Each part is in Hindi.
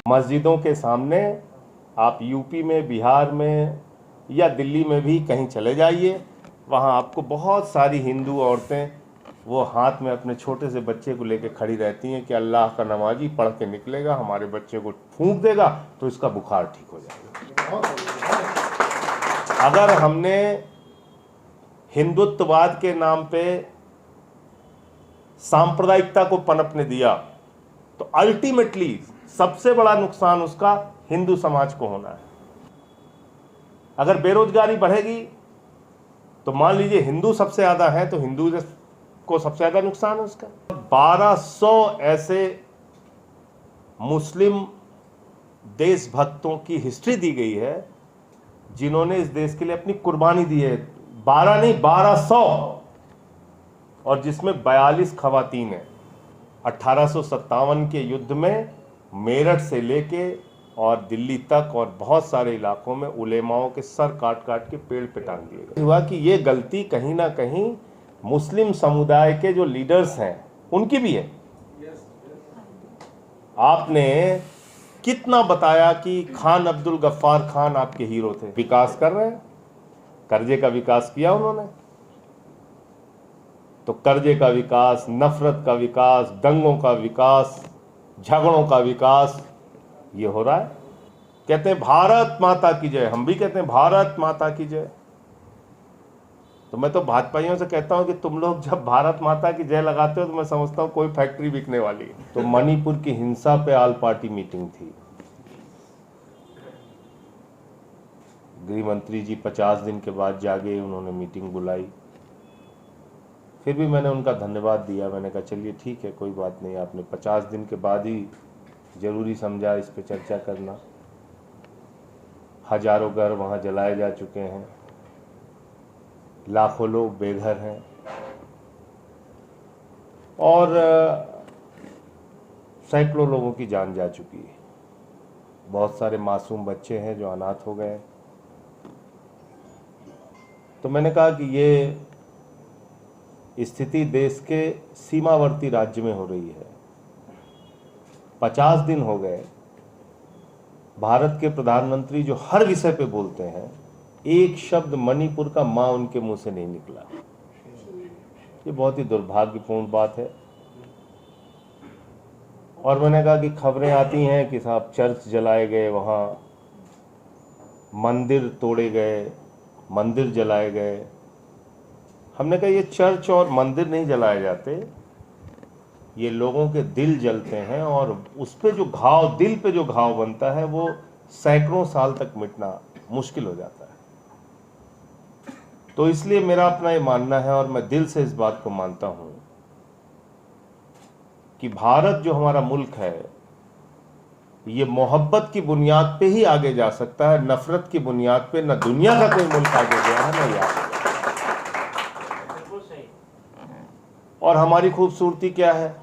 मस्जिदों के सामने आप यूपी में, बिहार में या दिल्ली में भी कहीं चले जाइए, वहाँ आपको बहुत सारी हिंदू औरतें वो हाथ में अपने छोटे से बच्चे को लेकर खड़ी रहती हैं कि अल्लाह का नमाजी पढ़ के निकलेगा, हमारे बच्चे को फूंक देगा तो इसका बुखार ठीक हो जाएगा। अगर हमने हिंदुत्ववाद के नाम पे सांप्रदायिकता को पनपने दिया तो अल्टीमेटली सबसे बड़ा नुकसान उसका हिंदू समाज को होना है। अगर बेरोजगारी बढ़ेगी तो मान लीजिए हिंदू सबसे ज्यादा है तो हिंदू को सबसे ज्यादा नुकसान है उसका। 1200 ऐसे मुस्लिम देशभक्तों की हिस्ट्री दी गई है जिन्होंने इस देश के लिए अपनी कुर्बानी दी है। 12 नहीं 1200, और जिसमें 42 खवातीन हैं। 1857 के युद्ध में मेरठ से लेके और दिल्ली तक और बहुत सारे इलाकों में उलेमाओं के सर काट काट के पेड़ पे टांग दिए गए। हुआ कि ये गलती कहीं ना कहीं मुस्लिम समुदाय के जो लीडर्स हैं उनकी भी है। आपने कितना बताया कि खान अब्दुल गफ्फार खान आपके हीरो थे, विकास कर रहे हैं, कर्जे का विकास किया उन्होंने। तो कर्जे का विकास, नफरत का विकास, दंगों का विकास, झगड़ों का विकास ये हो रहा है। कहते हैं भारत माता की जय, हम भी कहते हैं भारत माता की जय। तो मैं तो भाजपाइयों से कहता हूं कि तुम लोग जब भारत माता की जय लगाते हो तो मैं समझता हूं कोई फैक्ट्री बिकने वाली है। तो मणिपुर की हिंसा पे ऑल पार्टी मीटिंग थी। गृह मंत्री जी 50 दिन के बाद जागे, उन्होंने मीटिंग बुलाई। फिर भी मैंने उनका धन्यवाद दिया। मैंने कहा चलिए ठीक है, कोई बात नहीं, आपने 50 दिन के बाद ही जरूरी समझा इस पे चर्चा करना। हजारों घर वहां जलाए जा चुके हैं, लाखों लोग बेघर हैं और सैकड़ों लोगों की जान जा चुकी है। बहुत सारे मासूम बच्चे हैं जो अनाथ हो गए। तो मैंने कहा कि ये स्थिति देश के सीमावर्ती राज्य में हो रही है। 50 दिन हो गए, भारत के प्रधानमंत्री जो हर विषय पे बोलते हैं, एक शब्द मणिपुर का मां उनके मुंह से नहीं निकला। ये बहुत ही दुर्भाग्यपूर्ण बात है। और मैंने कहा कि खबरें आती हैं कि साहब चर्च जलाए गए, वहां मंदिर तोड़े गए, मंदिर जलाए गए। हमने कहा ये चर्च और मंदिर नहीं जलाए जाते, ये लोगों के दिल जलते हैं और उस पे जो घाव, दिल पे जो घाव बनता है वो सैकड़ों साल तक मिटना मुश्किल हो जाता है। तो इसलिए मेरा अपना ये मानना है और मैं दिल से इस बात को मानता हूं कि भारत जो हमारा मुल्क है ये मोहब्बत की बुनियाद पे ही आगे जा सकता है, नफरत की बुनियाद पे न दुनिया का कोई मुल्क आगे गया है न यहाँ। और हमारी खूबसूरती क्या है?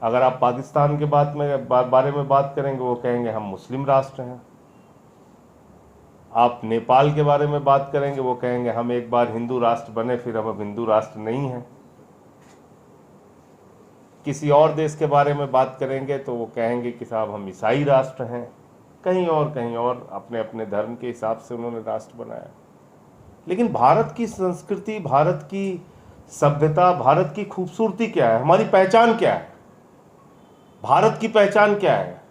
अगर आप पाकिस्तान के बारे में बात करेंगे वो कहेंगे हम मुस्लिम राष्ट्र हैं। आप नेपाल के बारे में बात करेंगे वो कहेंगे हम एक बार हिंदू राष्ट्र बने फिर हम अब हिंदू राष्ट्र नहीं हैं। किसी और देश के बारे में बात करेंगे तो वो कहेंगे कि साहब हम ईसाई राष्ट्र हैं। कहीं और अपने अपने धर्म के हिसाब से उन्होंने राष्ट्र बनाया। लेकिन भारत की संस्कृति, भारत की सभ्यता, भारत की खूबसूरती क्या है? हमारी पहचान क्या है? भारत की पहचान क्या है?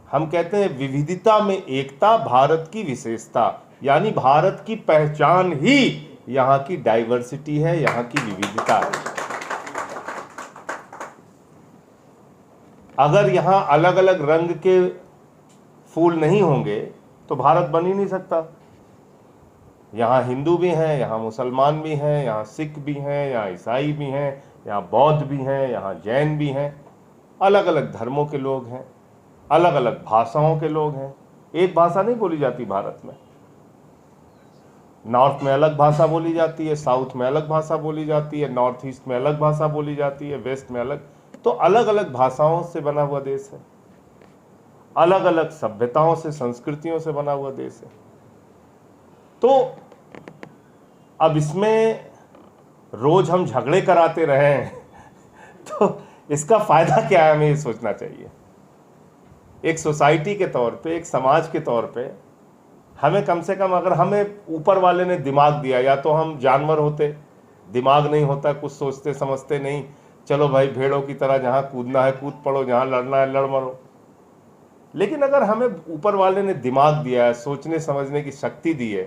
हम कहते हैं विविधता में एकता, भारत की विशेषता। यानी भारत की पहचान ही यहाँ की डाइवर्सिटी है, यहाँ की विविधता है। अगर यहाँ अलग अलग रंग के फूल नहीं होंगे तो भारत बन ही नहीं सकता। यहाँ हिंदू भी हैं, यहाँ मुसलमान भी हैं, यहाँ सिख भी हैं, यहाँ ईसाई भी हैं, यहाँ बौद्ध भी हैं, यहाँ जैन भी हैं। अलग अलग धर्मों के लोग हैं, अलग अलग भाषाओं के लोग हैं। एक भाषा नहीं बोली जाती भारत में। नॉर्थ में अलग भाषा बोली जाती है, साउथ में अलग भाषा बोली जाती है, नॉर्थ ईस्ट में अलग भाषा बोली जाती है, वेस्ट में अलग। तो अलग अलग भाषाओं से बना हुआ देश है, अलग अलग सभ्यताओं से, संस्कृतियों से बना हुआ देश है। तो अब इसमें रोज हम झगड़े कराते रहे तो इसका फायदा क्या है, हमें ये सोचना चाहिए। एक सोसाइटी के तौर पे, एक समाज के तौर पे हमें कम से कम, अगर हमें ऊपर वाले ने दिमाग दिया, या तो हम जानवर होते, दिमाग नहीं होता, कुछ सोचते समझते नहीं, चलो भाई भेड़ों की तरह जहाँ कूदना है कूद पड़ो, जहाँ लड़ना है लड़ मरो। लेकिन अगर हमें ऊपर वाले ने दिमाग दिया है, सोचने समझने की शक्ति दी है,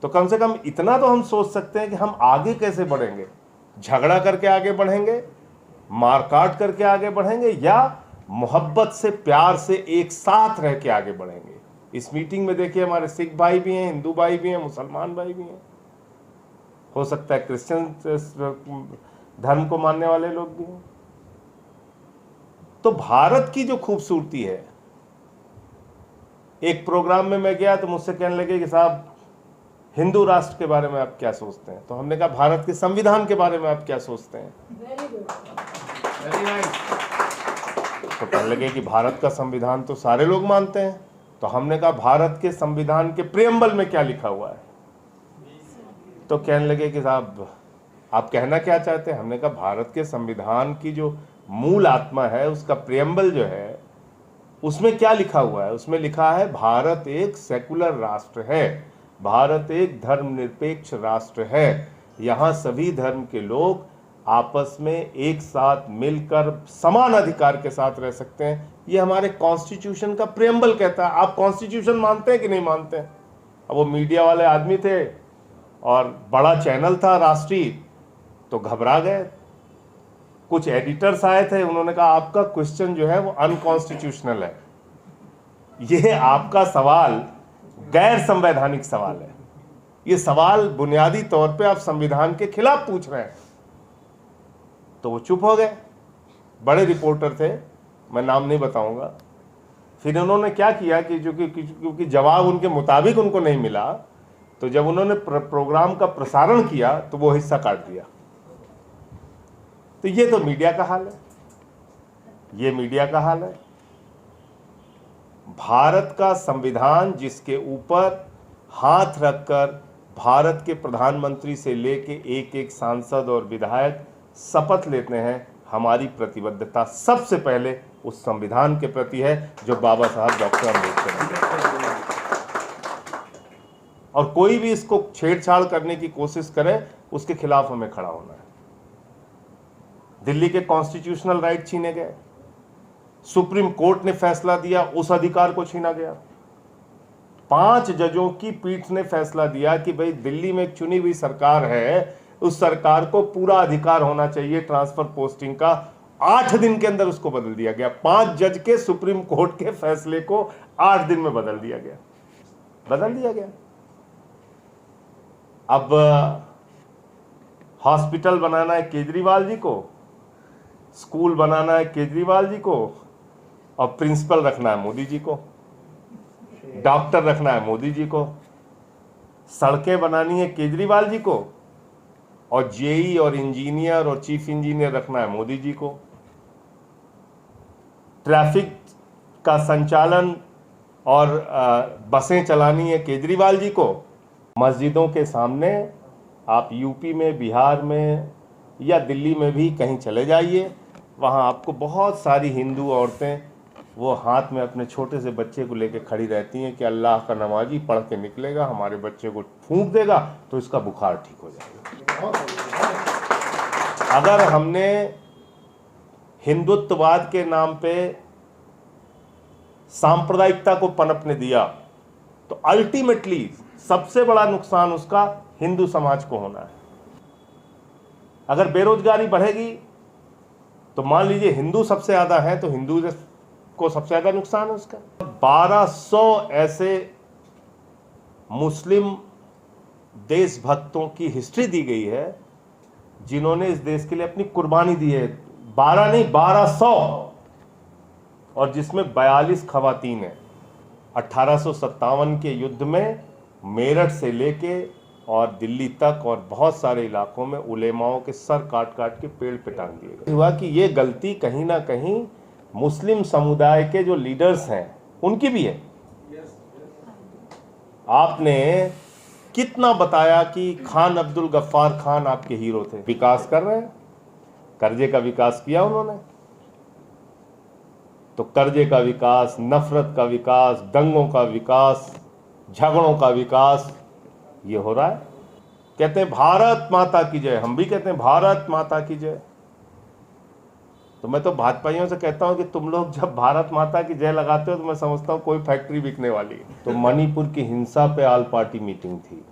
तो कम से कम इतना तो हम सोच सकते हैं कि हम आगे कैसे बढ़ेंगे। झगड़ा करके आगे बढ़ेंगे, मारकाट करके आगे बढ़ेंगे, या मोहब्बत से, प्यार से एक साथ रह के आगे बढ़ेंगे। इस मीटिंग में देखिए हमारे सिख भाई भी हैं, हिंदू भाई भी हैं, मुसलमान भाई भी हैं, हो सकता है क्रिश्चियन धर्म को मानने वाले लोग भी हैं। तो भारत की जो खूबसूरती है, एक प्रोग्राम में मैं गया तो मुझसे कहने लगे कि साहब हिंदू राष्ट्र के बारे में आप क्या सोचते हैं? तो हमने कहा भारत के संविधान के बारे में आप क्या सोचते हैं? Very nice. तो कहने लगे कि भारत का संविधान तो सारे लोग मानते हैं। तो हमने कहा भारत के संविधान के प्रियम्बल में क्या लिखा हुआ है? तो कहने लगे कि साहब आप कहना क्या चाहते हैं? हमने कहा भारत के संविधान की जो मूल आत्मा है, उसका प्रियम्बल जो है, उसमें क्या लिखा हुआ है? उसमें लिखा है भारत एक सेकुलर राष्ट्र है, भारत एक धर्मनिरपेक्ष राष्ट्र है, यहाँ सभी धर्म के लोग आपस में एक साथ मिलकर समान अधिकार के साथ रह सकते हैं। ये हमारे कॉन्स्टिट्यूशन का प्रियम्बल कहता है। आप कॉन्स्टिट्यूशन मानते हैं कि नहीं मानते हैं? अब वो मीडिया वाले आदमी थे और बड़ा चैनल था राष्ट्रीय, तो घबरा गए। कुछ एडिटर्स आए थे, उन्होंने कहा आपका क्वेश्चन जो है वो अनकॉन्स्टिट्यूशनल है, ये आपका सवाल गैर संवैधानिक सवाल है, ये सवाल बुनियादी तौर पे आप संविधान के खिलाफ पूछ रहे हैं। तो वो चुप हो गए। बड़े रिपोर्टर थे, मैं नाम नहीं बताऊंगा। फिर उन्होंने क्या किया कि क्योंकि जवाब उनके मुताबिक उनको नहीं मिला, तो जब उन्होंने प्रोग्राम का प्रसारण किया तो वो हिस्सा काट दिया। तो ये तो मीडिया का हाल है, ये मीडिया का हाल है। भारत का संविधान जिसके ऊपर हाथ रखकर भारत के प्रधानमंत्री से लेके एक एक सांसद और विधायक शपथ लेते हैं, हमारी प्रतिबद्धता सबसे पहले उस संविधान के प्रति है जो बाबा साहब डॉक्टर अम्बेडकर ने। और कोई भी इसको छेड़छाड़ करने की कोशिश करे, उसके खिलाफ हमें खड़ा होना है। दिल्ली के कॉन्स्टिट्यूशनल राइट छीने गए, सुप्रीम कोर्ट ने फैसला दिया, उस अधिकार को छीना गया। 5 जजों की पीठ ने फैसला दिया कि भाई दिल्ली में एक चुनी हुई सरकार है, उस सरकार को पूरा अधिकार होना चाहिए ट्रांसफर पोस्टिंग का। 8 दिन के अंदर उसको बदल दिया गया। 5 जज के सुप्रीम कोर्ट के फैसले को 8 दिन में बदल दिया गया, बदल दिया गया। अब हॉस्पिटल बनाना है केजरीवाल जी को, स्कूल बनाना है केजरीवाल जी को, और प्रिंसिपल रखना है मोदी जी को, डॉक्टर रखना है मोदी जी को, सड़कें बनानी है केजरीवाल जी को, और जेई और इंजीनियर और चीफ इंजीनियर रखना है मोदी जी को। ट्रैफिक का संचालन और बसें चलानी है केजरीवाल जी को। मस्जिदों के सामने आप यूपी में, बिहार में या दिल्ली में भी कहीं चले जाइए, वहाँ आपको बहुत सारी हिंदू औरतें वो हाथ में अपने छोटे से बच्चे को लेकर खड़ी रहती हैं कि अल्लाह का नमाजी पढ़ के निकलेगा, हमारे बच्चे को फूंक देगा तो इसका बुखार ठीक हो जाएगा। अगर हमने हिंदुत्ववाद के नाम पे सांप्रदायिकता को पनपने दिया, तो अल्टीमेटली सबसे बड़ा नुकसान उसका हिंदू समाज को होना है। अगर बेरोजगारी बढ़ेगी तो मान लीजिए हिंदू सबसे ज्यादा है, तो हिंदू को सबसे ज्यादा नुकसान है उसका। 1200 ऐसे मुस्लिम देशभक्तों की हिस्ट्री दी गई है जिन्होंने इस देश के लिए अपनी कुर्बानी दी है। 12 नहीं, 1200, और जिसमें 42 खवातीन हैं। 1857 के युद्ध में मेरठ से लेके और दिल्ली तक और बहुत सारे इलाकों में उलेमाओं के सर काट काट के पेड़ पे टांग दिए गए। हुआ कि ये गलती कहीं ना कहीं मुस्लिम समुदाय के जो लीडर्स हैं उनकी भी है। आपने कितना बताया कि खान अब्दुल गफ्फार खान आपके हीरो थे, विकास कर रहे हैं, कर्जे का विकास किया उन्होंने। तो कर्जे का विकास, नफरत का विकास, दंगों का विकास, झगड़ों का विकास ये हो रहा है। कहते हैं भारत माता की जय, हम भी कहते हैं भारत माता की जय। तो मैं तो भाजपाइयों से कहता हूं कि तुम लोग जब भारत माता की जय लगाते हो तो मैं समझता हूं कोई फैक्ट्री बिकने वाली है। तो मणिपुर की हिंसा पे ऑल पार्टी मीटिंग थी।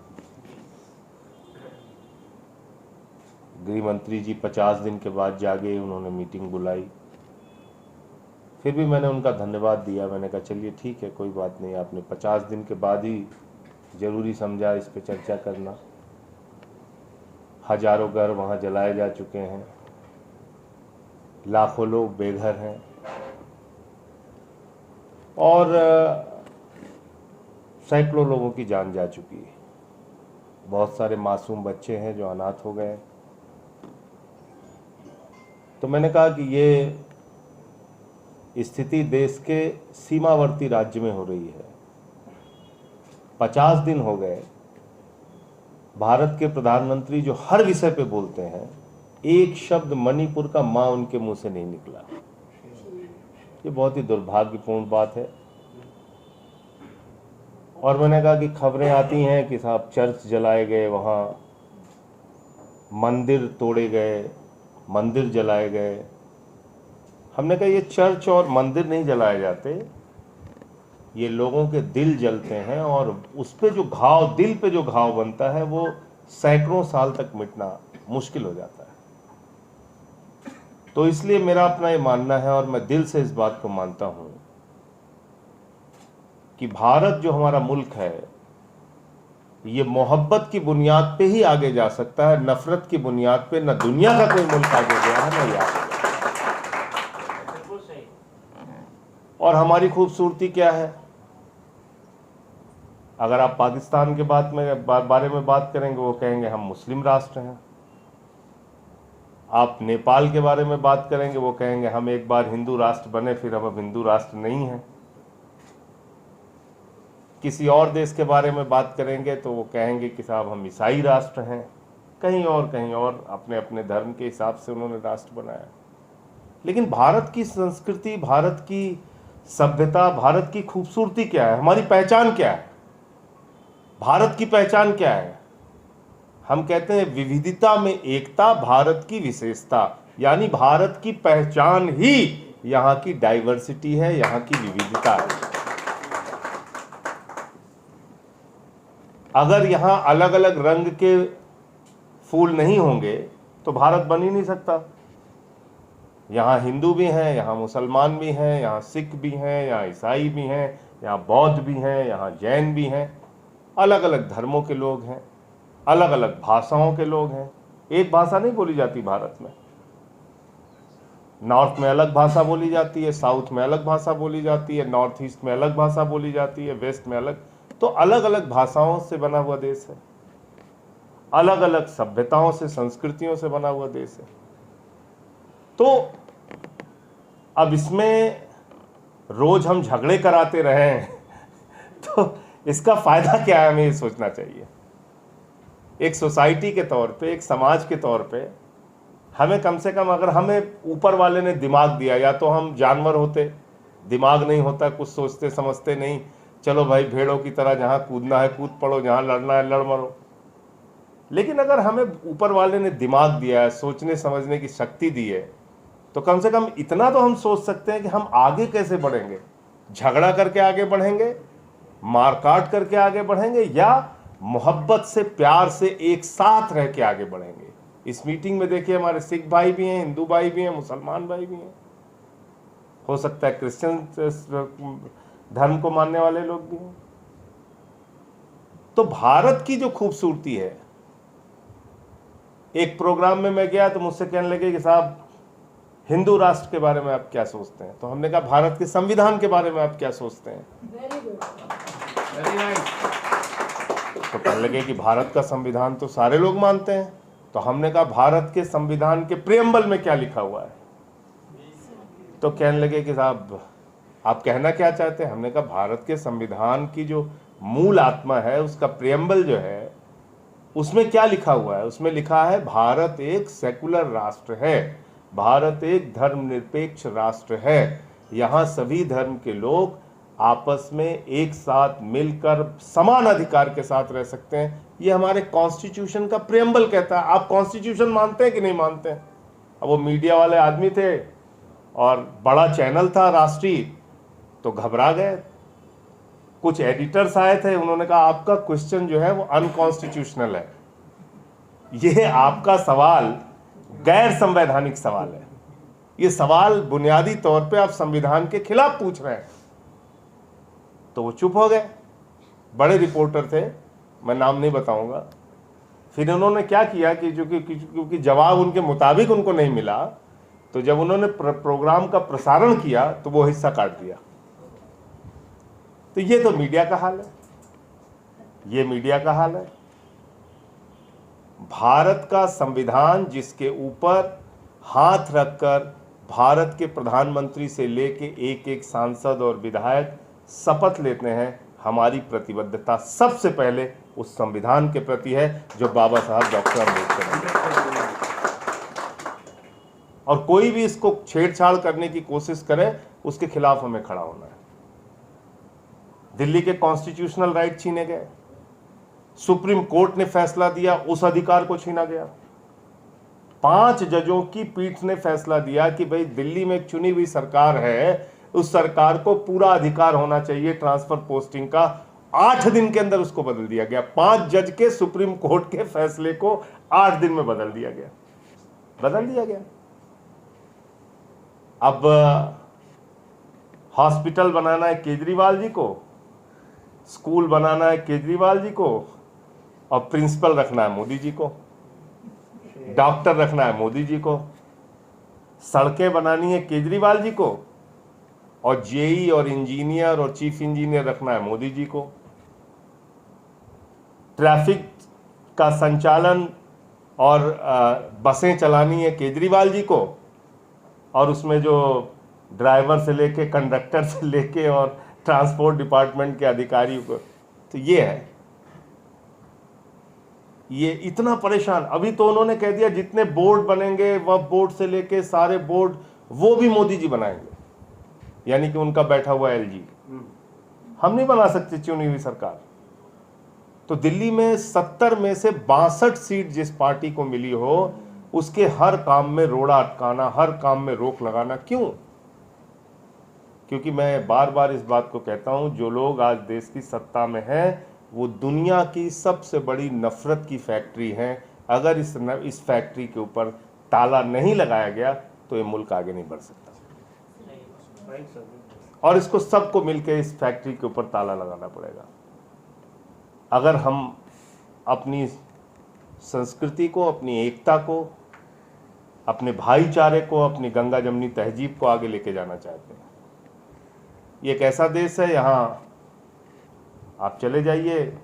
गृह मंत्री जी 50 दिन के बाद जागे, उन्होंने मीटिंग बुलाई। फिर भी मैंने उनका धन्यवाद दिया। मैंने कहा चलिए ठीक है, कोई बात नहीं, आपने 50 दिन के बाद ही जरूरी समझा इस पे चर्चा करना। हजारों घर वहां जलाए जा चुके हैं, लाखों लोग बेघर हैं और सैकड़ों लोगों की जान जा चुकी है। बहुत सारे मासूम बच्चे हैं जो अनाथ हो गए। तो मैंने कहा कि ये स्थिति देश के सीमावर्ती राज्य में हो रही है। 50 दिन हो गए, भारत के प्रधानमंत्री जो हर विषय पे बोलते हैं, एक शब्द मणिपुर का मां उनके मुंह से नहीं निकला। ये बहुत ही दुर्भाग्यपूर्ण बात है। और मैंने कहा कि खबरें आती हैं कि साहब चर्च जलाए गए, वहां मंदिर तोड़े गए, मंदिर जलाए गए। हमने कहा ये चर्च और मंदिर नहीं जलाए जाते, ये लोगों के दिल जलते हैं और उस पे जो घाव, दिल पे जो घाव बनता है वो सैकड़ों साल तक मिटना मुश्किल हो जाता है। तो इसलिए मेरा अपना ये मानना है और मैं दिल से इस बात को मानता हूं कि भारत जो हमारा मुल्क है, ये मोहब्बत की बुनियाद पे ही आगे जा सकता है। नफरत की बुनियाद पे न दुनिया का कोई मुल्क आगे गया है न ये आगे गया। और हमारी खूबसूरती क्या है? अगर आप पाकिस्तान के बारे में बात करेंगे, वो कहेंगे हम मुस्लिम राष्ट्र हैं। आप नेपाल के बारे में बात करेंगे, वो कहेंगे हम एक बार हिंदू राष्ट्र बने, फिर हम अब हिंदू राष्ट्र नहीं हैं। किसी और देश के बारे में बात करेंगे तो वो कहेंगे कि साहब हम ईसाई राष्ट्र हैं। कहीं और अपने अपने धर्म के हिसाब से उन्होंने राष्ट्र बनाया। लेकिन भारत की संस्कृति, भारत की सभ्यता, भारत की खूबसूरती क्या है? हमारी पहचान क्या है? भारत की पहचान क्या है? हम कहते हैं विविधता में एकता, भारत की विशेषता। यानी भारत की पहचान ही यहाँ की डाइवर्सिटी है, यहाँ की विविधता है। अगर यहाँ अलग अलग रंग के फूल नहीं होंगे तो भारत बन ही नहीं सकता। यहाँ हिंदू भी हैं, यहाँ मुसलमान भी हैं, यहाँ सिख भी हैं, यहाँ ईसाई भी हैं, यहाँ बौद्ध भी हैं, यहाँ जैन भी हैं। अलग अलग धर्मों के लोग हैं, अलग अलग भाषाओं के लोग हैं। एक भाषा नहीं बोली जाती भारत में। नॉर्थ में अलग भाषा बोली जाती है, साउथ में अलग भाषा बोली जाती है, नॉर्थ ईस्ट में अलग भाषा बोली जाती है, वेस्ट में अलग। तो अलग अलग भाषाओं से बना हुआ देश है, अलग अलग सभ्यताओं से, संस्कृतियों से बना हुआ देश है। तो अब इसमें रोज हम झगड़े कराते रहें तो इसका फायदा क्या है? हमें ये सोचना चाहिए। एक सोसाइटी के तौर पे, एक समाज के तौर पे हमें कम से कम, अगर हमें ऊपर वाले ने दिमाग दिया, या तो हम जानवर होते, दिमाग नहीं होता, कुछ सोचते समझते नहीं, चलो भाई भेड़ों की तरह जहां कूदना है कूद पड़ो, जहां लड़ना है लड़ मरो। लेकिन अगर हमें ऊपर वाले ने दिमाग दिया है, सोचने समझने की शक्ति दी है, तो कम से कम इतना तो हम सोच सकते हैं कि हम आगे कैसे बढ़ेंगे। झगड़ा करके आगे बढ़ेंगे, मारकाट करके आगे बढ़ेंगे, या मोहब्बत से, प्यार से एक साथ रह के आगे बढ़ेंगे। इस मीटिंग में देखिए हमारे सिख भाई भी हैं, हिंदू भाई भी हैं, मुसलमान भाई भी हैं, हो सकता है क्रिश्चियन धर्म को मानने वाले लोग भी हैं। तो भारत की जो खूबसूरती है, एक प्रोग्राम में मैं गया तो मुझसे कहने लगे कि साहब हिंदू राष्ट्र के बारे में आप क्या सोचते हैं? तो हमने कहा भारत के संविधान के बारे में आप क्या सोचते हैं? Very nice. तो कहने लगे कि भारत का संविधान तो सारे लोग मानते हैं। तो हमने कहा भारत के संविधान के प्रियम्बल में क्या लिखा हुआ है? तो कहने लगे कि साहब आप कहना क्या चाहते हैं? हमने कहा भारत के संविधान की जो मूल आत्मा है, उसका प्रियम्बल जो है, उसमें क्या लिखा हुआ है? उसमें लिखा है भारत एक सेकुलर राष्ट्र है, भारत एक धर्मनिरपेक्ष राष्ट्र है, यहाँ सभी धर्म के लोग आपस में एक साथ मिलकर समान अधिकार के साथ रह सकते हैं। ये हमारे कॉन्स्टिट्यूशन का प्रेम्बल कहता है। आप कॉन्स्टिट्यूशन मानते हैं कि नहीं मानते हैं? अब वो मीडिया वाले आदमी थे और बड़ा चैनल था राष्ट्रीय, तो घबरा गए। कुछ एडिटर्स आए थे, उन्होंने कहा आपका क्वेश्चन जो है वो अनकॉन्स्टिट्यूशनल है, ये आपका सवाल गैर संवैधानिक सवाल है, ये सवाल बुनियादी तौर पे आप संविधान के खिलाफ पूछ रहे हैं। तो वो चुप हो गए। बड़े रिपोर्टर थे, मैं नाम नहीं बताऊंगा। फिर उन्होंने क्या किया कि क्योंकि जवाब उनके मुताबिक उनको नहीं मिला, तो जब उन्होंने प्रोग्राम का प्रसारण किया तो वो हिस्सा काट दिया। तो ये तो मीडिया का हाल है, ये मीडिया का हाल है। भारत का संविधान जिसके ऊपर हाथ रखकर भारत के प्रधानमंत्री से लेके एक एक सांसद और विधायक शपथ लेते हैं, हमारी प्रतिबद्धता सबसे पहले उस संविधान के प्रति है जो बाबा साहब डॉक्टर अम्बेडकर ने। और कोई भी इसको छेड़छाड़ करने की कोशिश करे, उसके खिलाफ हमें खड़ा होना है। दिल्ली के कॉन्स्टिट्यूशनल राइट छीने गए, सुप्रीम कोर्ट ने फैसला दिया, उस अधिकार को छीना गया। 5 जजों की पीठ ने फैसला दिया कि भाई दिल्ली में एक चुनी हुई सरकार है, उस सरकार को पूरा अधिकार होना चाहिए ट्रांसफर पोस्टिंग का। 8 दिन के अंदर उसको बदल दिया गया। 5 जज के सुप्रीम कोर्ट के फैसले को 8 दिन में बदल दिया गया। अब हॉस्पिटल बनाना है केजरीवाल जी को, स्कूल बनाना है केजरीवाल जी को, और प्रिंसिपल रखना है मोदी जी को, डॉक्टर रखना है मोदी जी को, सड़कें बनानी है केजरीवाल जी को, और जेई और इंजीनियर और चीफ इंजीनियर रखना है मोदी जी को। ट्रैफिक का संचालन और बसें चलानी है केजरीवाल जी को, और उसमें जो ड्राइवर से लेके कंडक्टर से लेके और ट्रांसपोर्ट डिपार्टमेंट के अधिकारियों को, तो ये है। ये इतना परेशान। अभी तो उन्होंने कह दिया जितने बोर्ड बनेंगे, वह बोर्ड से लेके सारे बोर्ड वो भी मोदी जी बनाएंगे, यानी कि उनका बैठा हुआ एलजी। हम नहीं बना सकते चुनी हुई सरकार। तो दिल्ली में 70 में से 62 सीट जिस पार्टी को मिली हो, उसके हर काम में रोड़ा अटकाना, हर काम में रोक लगाना। क्यों? क्योंकि मैं बार बार इस बात को कहता हूं, जो लोग आज देश की सत्ता में हैं वो दुनिया की सबसे बड़ी नफरत की फैक्ट्री हैं। अगर इस फैक्ट्री के ऊपर ताला नहीं लगाया गया तो ये मुल्क आगे नहीं बढ़ सकता। और इसको सबको मिलकर इस फैक्ट्री के ऊपर ताला लगाना पड़ेगा। अगर हम अपनी संस्कृति को, अपनी एकता को, अपने भाईचारे को, अपनी गंगा जमनी तहजीब को आगे लेके जाना चाहते हैं। ये एक ऐसा देश है, यहाँ आप चले जाइए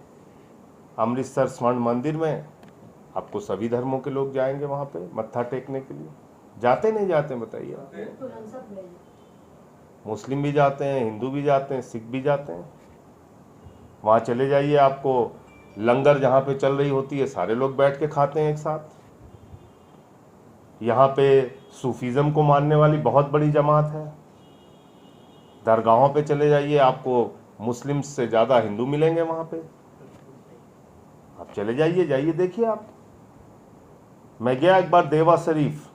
अमृतसर स्वर्ण मंदिर में, आपको सभी धर्मों के लोग जाएंगे वहाँ पे मत्था टेकने के लिए। जाते नहीं जाते बताइए? मुस्लिम भी जाते हैं, हिंदू भी जाते हैं, सिख भी जाते हैं। वहाँ चले जाइए, आपको लंगर जहाँ पे चल रही होती है सारे लोग बैठ के खाते हैं एक साथ। यहाँ पे सूफीज़म को मानने वाली बहुत बड़ी जमात है। दरगाहों पे चले जाइए, आपको मुस्लिम से ज़्यादा हिंदू मिलेंगे वहाँ पे। आप चले जाइए देखिए आप। मैं गया एक बार देवा शरीफ,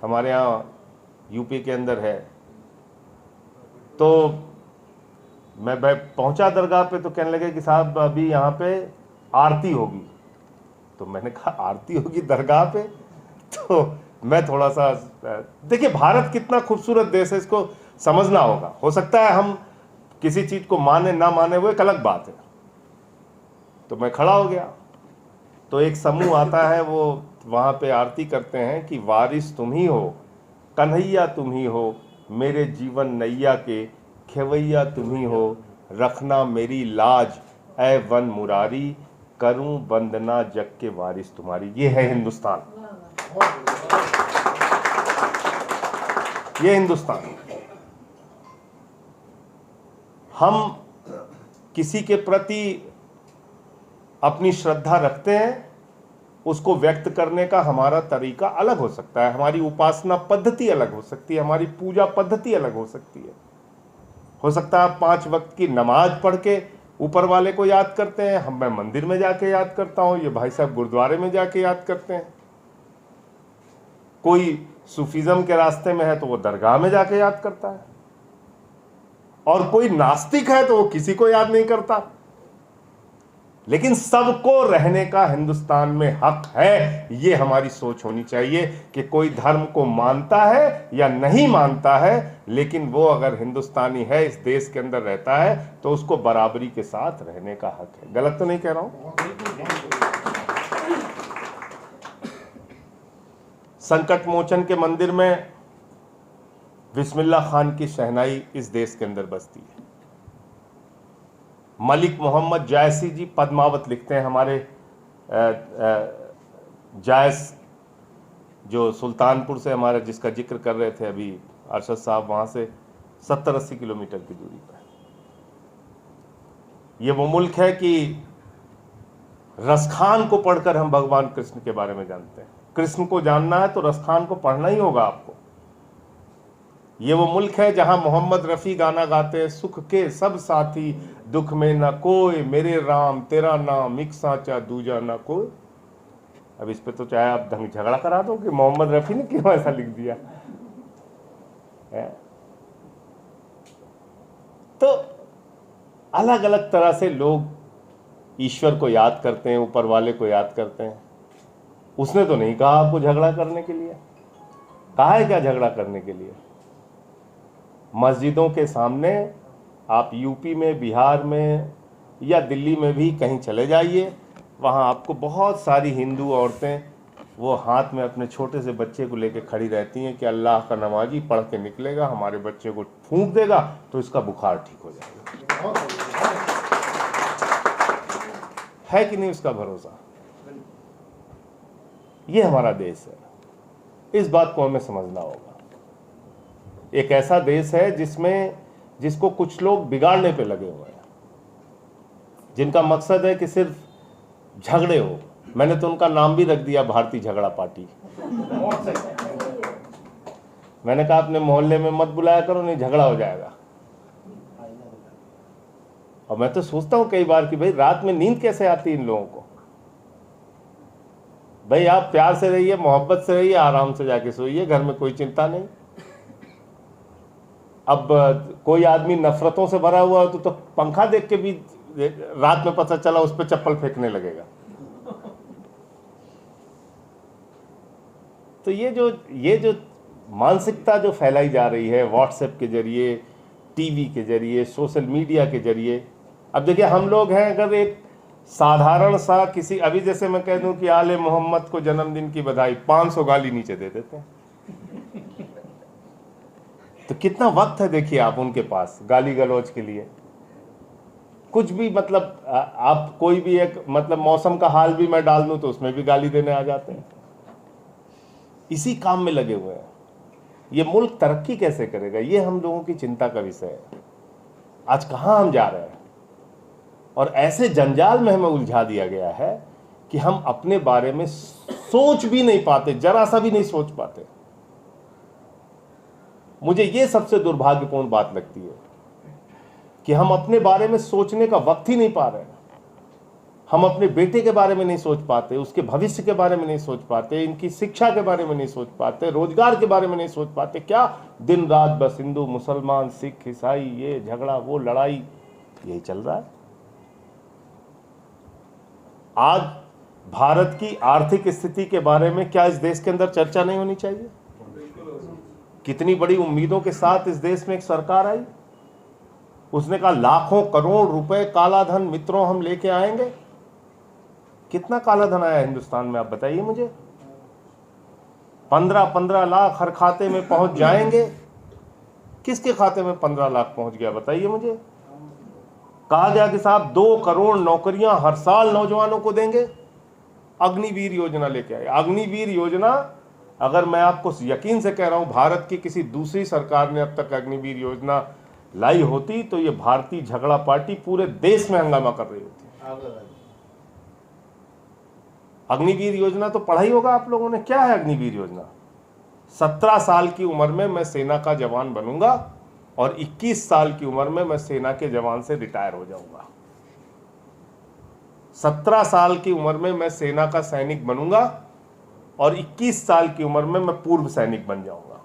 हमारे यहाँ यूपी के अंदर है, तो मैं पहुंचा दरगाह पे, तो कहने लगे कि साहब अभी यहाँ पे आरती होगी। तो मैंने कहा आरती होगी दरगाह पे? तो मैं थोड़ा सा, देखिए भारत कितना खूबसूरत देश है, इसको समझना होगा। हो सकता है हम किसी चीज को माने ना माने, वो एक अलग बात है। तो मैं खड़ा हो गया, तो एक समूह आता है, वो वहाँ पे आरती करते हैं कि वारिस तुम ही हो, कन्हैया तुम ही हो, मेरे जीवन नैया के खेवैया तुम ही हो, रखना मेरी लाज ऐ वन मुरारी, करूं वंदना जग के वारिस तुम्हारी। ये है हिंदुस्तान, ये हिंदुस्तान। हम किसी के प्रति अपनी श्रद्धा रखते हैं, उसको व्यक्त करने का हमारा तरीका अलग हो सकता है, हमारी उपासना पद्धति अलग हो सकती है, हमारी पूजा पद्धति अलग हो सकती है। हो सकता है आप 5 वक्त की नमाज पढ़ के ऊपर वाले को याद करते हैं, मैं मंदिर में जाके याद करता हूं, ये भाई साहब गुरुद्वारे में जाके याद करते हैं। कोई सूफीज्म के रास्ते में है तो वो दरगाह में जाके याद करता है, और कोई नास्तिक है तो वो किसी को याद नहीं करता। लेकिन सबको रहने का हिंदुस्तान में हक है। ये हमारी सोच होनी चाहिए कि कोई धर्म को मानता है या नहीं मानता है, लेकिन वो अगर हिंदुस्तानी है, इस देश के अंदर रहता है, तो उसको बराबरी के साथ रहने का हक है। गलत तो नहीं कह रहा हूं? संकट मोचन के मंदिर में बिस्मिल्लाह खान की शहनाई इस देश के अंदर बजती है। मलिक मोहम्मद जायसी जी पद्मावत लिखते हैं, हमारे जायस जो सुल्तानपुर से हमारा, जिसका जिक्र कर रहे थे अभी अरशद साहब, वहां से 70-80 किलोमीटर की दूरी पर ये वो मुल्क है कि रसखान को पढ़कर हम भगवान कृष्ण के बारे में जानते हैं। कृष्ण को जानना है तो रसखान को पढ़ना ही होगा आपको। ये वो मुल्क है जहां मोहम्मद रफ़ी गाना गाते हैं, सुख के सब साथी दुख में न कोई, मेरे राम तेरा नाम एक साचा दूजा न कोई। अब इस पे तो चाहे आप ढंग झगड़ा करा दो कि मोहम्मद रफ़ी ने क्यों ऐसा लिख दिया है। तो अलग अलग तरह से लोग ईश्वर को याद करते हैं, ऊपर वाले को याद करते हैं। उसने तो नहीं कहा आपको झगड़ा करने के लिए, कहा है क्या झगड़ा करने के लिए? मस्जिदों के सामने आप यूपी में, बिहार में या दिल्ली में भी कहीं चले जाइए, वहाँ आपको बहुत सारी हिंदू औरतें वो हाथ में अपने छोटे से बच्चे को लेकर खड़ी रहती हैं कि अल्लाह का नमाजी पढ़ के निकलेगा, हमारे बच्चे को फूंक देगा तो इसका बुखार ठीक हो जाएगा। है कि नहीं उसका भरोसा? ये हमारा देश है, इस बात को हमें समझना होगा। एक ऐसा देश है जिसको कुछ लोग बिगाड़ने पे लगे हुए हैं, जिनका मकसद है कि सिर्फ झगड़े हो। मैंने तो उनका नाम भी रख दिया भारतीय झगड़ा पार्टी। मैंने कहा अपने मोहल्ले में मत बुलाया करो, नहीं झगड़ा हो जाएगा। और मैं तो सोचता हूं कई बार कि भाई रात में नींद कैसे आती है इन लोगों को। भाई आप प्यार से रहिए, मोहब्बत से रहिए, आराम से जाके सोइए, घर में कोई चिंता नहीं। अब कोई आदमी नफरतों से भरा हुआ हो तो पंखा देख के भी रात में पता चला उस पर चप्पल फेंकने लगेगा। तो ये जो मानसिकता जो फैलाई जा रही है व्हाट्सएप के जरिए, टीवी के जरिए, सोशल मीडिया के जरिए। अब देखिए हम लोग हैं, अगर एक साधारण सा किसी, अभी जैसे मैं कह दूं कि आले मोहम्मद को जन्मदिन की बधाई, 500 गाली नीचे दे देते हैं। तो कितना वक्त है देखिए आप उनके पास गाली गलौज के लिए। कुछ भी मतलब आप कोई भी एक मतलब मौसम का हाल भी मैं डाल दूं तो उसमें भी गाली देने आ जाते हैं। इसी काम में लगे हुए हैं। ये मुल्क तरक्की कैसे करेगा, ये हम लोगों की चिंता का विषय है। आज कहां हम जा रहे हैं, और ऐसे जंजाल में हमें उलझा दिया गया है कि हम अपने बारे में सोच भी नहीं पाते, जरा सा भी नहीं सोच पाते। मुझे ये सबसे दुर्भाग्यपूर्ण बात लगती है कि हम अपने बारे में सोचने का वक्त ही नहीं पा रहे हैं। हम अपने बेटे के बारे में नहीं सोच पाते, उसके भविष्य के बारे में नहीं सोच पाते, इनकी शिक्षा के बारे में नहीं सोच पाते, रोजगार के बारे में नहीं सोच पाते। क्या दिन रात बस हिंदू मुसलमान सिख ईसाई, ये झगड़ा वो लड़ाई, यही चल रहा है। आज भारत की आर्थिक स्थिति के बारे में क्या इस देश के अंदर चर्चा नहीं होनी चाहिए? कितनी बड़ी उम्मीदों के साथ इस देश में एक सरकार आई, उसने कहा लाखों करोड़ रुपए काला धन मित्रों हम लेके आएंगे। कितना काला धन आया हिंदुस्तान में, आप बताइए मुझे। 15-15 लाख हर खाते में पहुंच जाएंगे। किसके खाते में 15 लाख पहुंच गया बताइए मुझे। कहा गया कि साहब 2 करोड़ नौकरियां हर साल नौजवानों को देंगे। अग्निवीर योजना लेके आए। अग्निवीर योजना, अगर मैं आपको यकीन से कह रहा हूं भारत की किसी दूसरी सरकार ने अब तक अग्निवीर योजना लाई होती तो ये भारतीय झगड़ा पार्टी पूरे देश में हंगामा कर रही होती। अग्निवीर योजना तो पढ़ा ही होगा आप लोगों ने। क्या है अग्निवीर योजना? 17 साल की उम्र में मैं सेना का जवान बनूंगा और 21 साल की उम्र में मैं सेना के जवान से रिटायर हो जाऊंगा। 17 साल की उम्र में मैं सेना का सैनिक बनूंगा और 21 साल की उम्र में मैं पूर्व सैनिक बन जाऊंगा।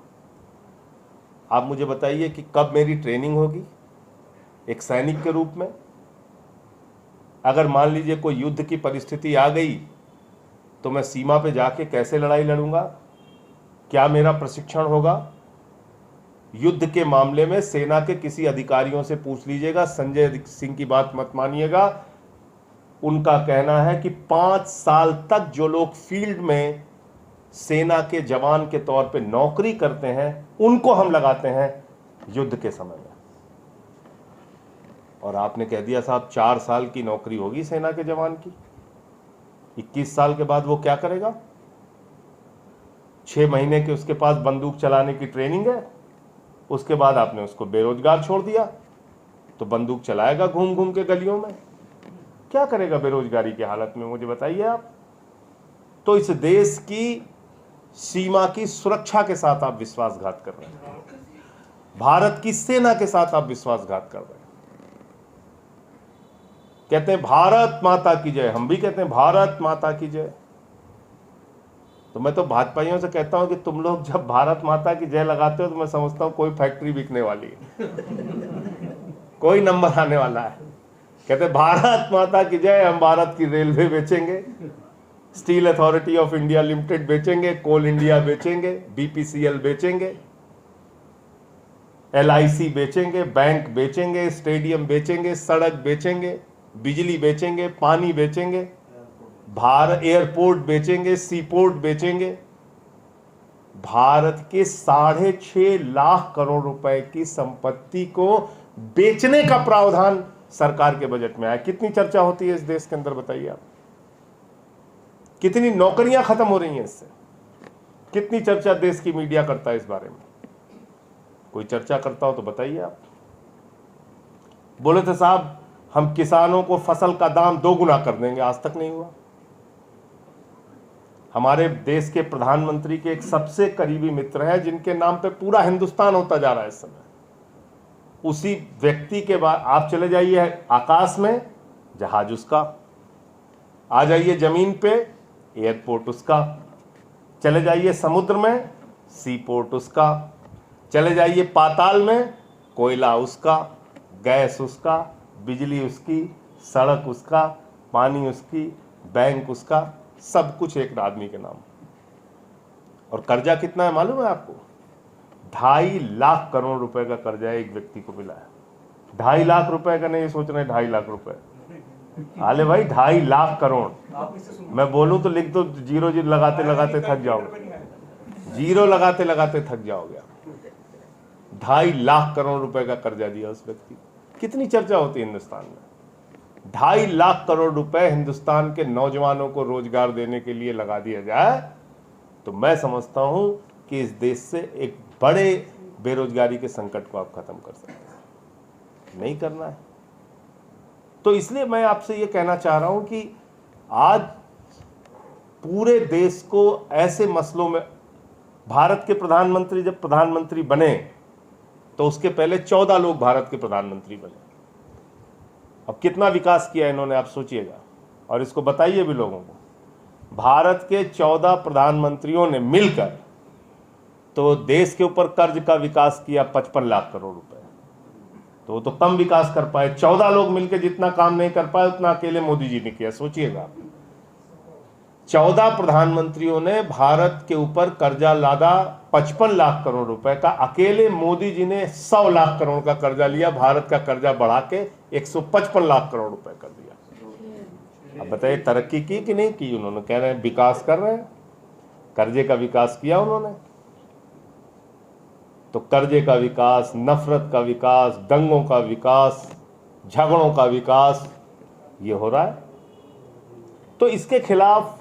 आप मुझे बताइए कि कब मेरी ट्रेनिंग होगी एक सैनिक के रूप में? अगर मान लीजिए कोई युद्ध की परिस्थिति आ गई तो मैं सीमा पे जाके कैसे लड़ाई लड़ूंगा? क्या मेरा प्रशिक्षण होगा? युद्ध के मामले में सेना के किसी अधिकारियों से पूछ लीजिएगा, संजय सिंह की बात मत मानिएगा। उनका कहना है कि 5 साल तक जो लोग फील्ड में सेना के जवान के तौर पे नौकरी करते हैं उनको हम लगाते हैं युद्ध के समय में। और आपने कह दिया साहब 4 साल की नौकरी होगी सेना के जवान की, 21 साल के बाद वो क्या करेगा? 6 महीने के उसके पास बंदूक चलाने की ट्रेनिंग है, उसके बाद आपने उसको बेरोजगार छोड़ दिया तो बंदूक चलाएगा घूम घूम के गलियों में। क्या करेगा बेरोजगारी की हालत में, मुझे बताइए आप। तो इस देश की सीमा की सुरक्षा के साथ आप विश्वासघात कर रहे हैं, भारत की सेना के साथ आप विश्वासघात कर रहे हैं। कहते हैं भारत माता की जय, हम भी कहते हैं भारत माता की जय। तो मैं तो भाजपाइयों से कहता हूं कि तुम लोग जब भारत माता की जय लगाते हो तो मैं समझता हूं कोई फैक्ट्री बिकने वाली है, कोई नंबर आने वाला है। कहते हैं भारत माता की जय, हम भारत की रेलवे बेचेंगे, steel authority of India limited बेचेंगे, कोल इंडिया बेचेंगे, बीपीसीएल बेचेंगे, एलआईसी बेचेंगे, बैंक बेचेंगे, स्टेडियम बेचेंगे, सड़क बेचेंगे, बिजली बेचेंगे, पानी बेचेंगे, भारत एयरपोर्ट बेचेंगे, सीपोर्ट बेचेंगे। भारत के 6.5 लाख करोड़ रुपए की संपत्ति को बेचने का प्रावधान सरकार के बजट में आया। कितनी चर्चा होती है इस देश के अंदर, बताइए आप। कितनी नौकरियां खत्म हो रही हैं इससे, कितनी चर्चा देश की मीडिया करता है इस बारे में? कोई चर्चा करता हो तो बताइए आप। बोले थे साहब हम किसानों को फसल का दाम 2 गुना कर देंगे, आज तक नहीं हुआ। हमारे देश के प्रधानमंत्री के एक सबसे करीबी मित्र हैं जिनके नाम पे पूरा हिंदुस्तान होता जा रहा है इस समय, उसी व्यक्ति के बाद आप चले जाइए आकाश में, जहाज उसका, आ जाइए जमीन पे, एयरपोर्ट उसका, चले जाइए समुद्र में, सी पोर्ट उसका, चले जाइए पाताल में, कोयला उसका, गैस उसका, बिजली उसकी, सड़क उसका, पानी उसकी, बैंक उसका, सब कुछ एक आदमी के नाम। और कर्जा कितना है मालूम है आपको? 2.5 लाख करोड़ रुपए का कर्जा एक व्यक्ति को मिला है। 2.5 लाख रुपए का नहीं सोच रहे, 2.5 लाख रुपए। आले भाई 2.5 लाख करोड़, मैं बोलूं तो लिख दो, जीरो लगाते लगाते थक जाओगे, जीरो लगाते लगाते थक जाओगे। 2.5 लाख करोड़ रुपए का कर्जा दिया उस व्यक्ति। कितनी चर्चा होती है हिंदुस्तान में। 2.5 लाख करोड़ रुपए हिंदुस्तान के नौजवानों को रोजगार देने के लिए लगा दिया जाए तो मैं समझता हूं कि इस देश से एक बड़े बेरोजगारी के संकट को आप खत्म कर सकते हैं। नहीं करना है तो इसलिए मैं आपसे ये कहना चाह रहा हूं कि आज पूरे देश को ऐसे मसलों में, भारत के प्रधानमंत्री जब प्रधानमंत्री बने तो उसके पहले 14 लोग भारत के प्रधानमंत्री बने। अब कितना विकास किया इन्होंने आप सोचिएगा, और इसको बताइए भी लोगों को। भारत के 14 प्रधानमंत्रियों ने मिलकर तो देश के ऊपर कर्ज का विकास किया 55 लाख करोड़ रुपए। तो वो तो कम विकास कर पाए, 14 लोग मिलकर जितना काम नहीं कर पाए उतना अकेले मोदी जी ने किया। सोचिएगा 14 प्रधानमंत्रियों ने भारत के ऊपर कर्जा लादा 55 लाख करोड़ रुपए का, अकेले मोदी जी ने 100 लाख करोड़ का कर्जा लिया, भारत का कर्जा बढ़ा के 155 लाख करोड़ रुपए कर दिया। अब बताइए तरक्की की कि नहीं की? उन्होंने कह रहे हैं विकास कर रहे हैं, कर्जे का विकास किया उन्होंने। तो कर्जे का विकास, नफरत का विकास, दंगों का विकास, झगड़ों का विकास, ये हो रहा है। तो इसके खिलाफ